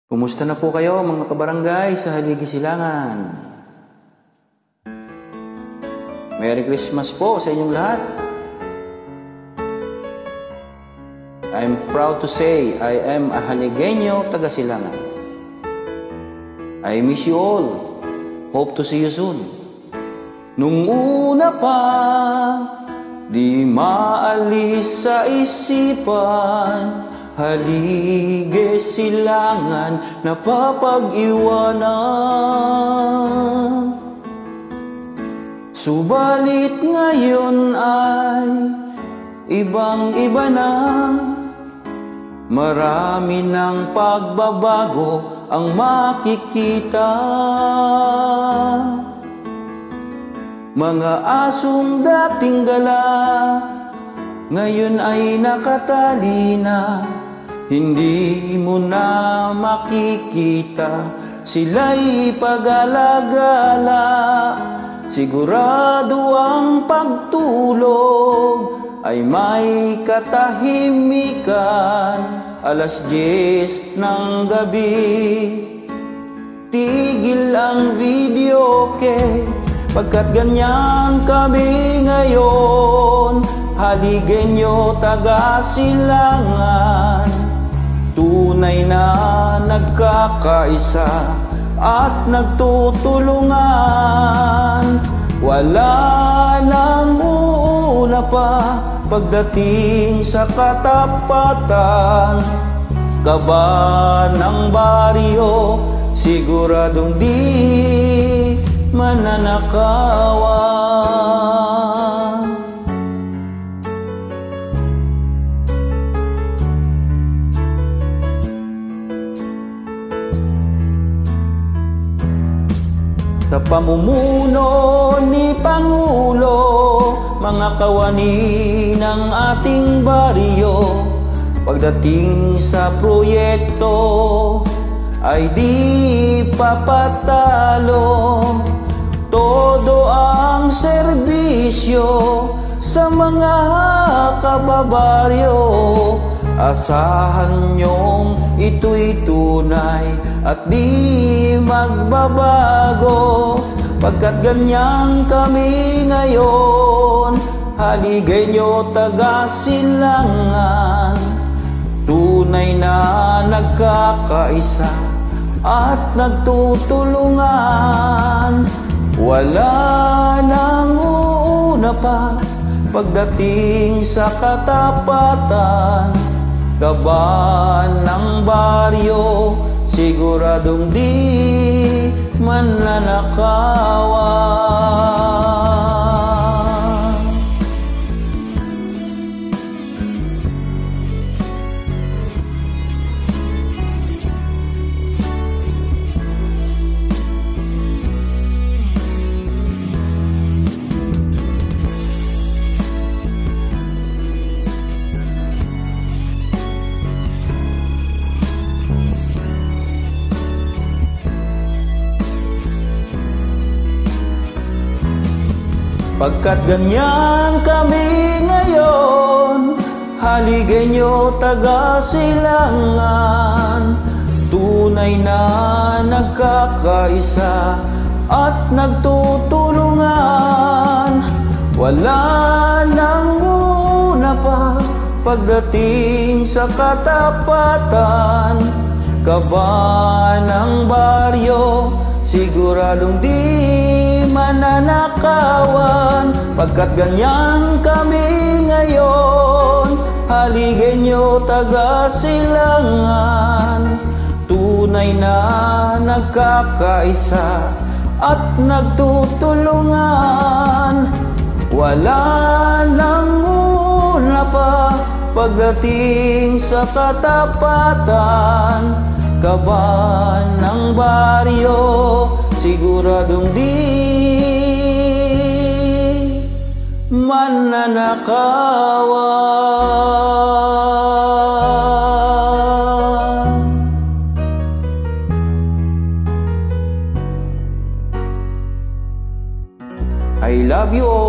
Kumusta na po kayo mga kabarangay sa Haligi Silangan? Merry Christmas po sa inyong lahat. I'm proud to say I am a Haligenyo taga Silangan. I miss you all. Hope to see you soon. Nung una pa, di maalis sa isipan, Halige Silangan napapag-iwanan. Subalit ngayon ay ibang-iba na. Marami ng pagbabago ang makikita. Mga asong dating gala, ngayon ay nakatali na. Hindi mo na makikita, sila'y pag-alagala. Sigurado ang pagtulog ay may katahimikan. 10:00 ng gabi, tigil ang videoke, pagkat ganyan kami ngayon. Haligenyo taga Silangan, tunay na nagkakaisa at nagtutulungan. Wala nang uuna pa pagdating sa katapatan. Kaba ng baryo, siguradong di mananakawan. Sa pamumuno ni Pangulo, mga kawani ng ating baryo, pagdating sa proyekto ay di papatalo. Todo ang serbisyo sa mga kababaryo. Asahan niyong ito'y tunay at di magbabago, pagkat ganyan kami ngayon. Haligenyo taga Silangan, tunay na nagkakaisa at nagtutulungan. Wala nang uuna pa pagdating sa katapatan. Kaba ng baryo, siguradong di mananakawan. Pagkat ganyan kami ngayon, Haligenyo taga Silangan, tunay na nagkakaisa at nagtutulungan. Wala nang una pa pagdating sa katapatan. Kaba ng baryo, siguradong di mananakawan, pagkat ganyan kami ngayon. Haligenyo taga Silangan, tunay na nagkakaisa at nagtutulungan. Wala nang una pa pagdating sa katapatan. Kaba ng baryo, siguradong di mananakawan. I love you all.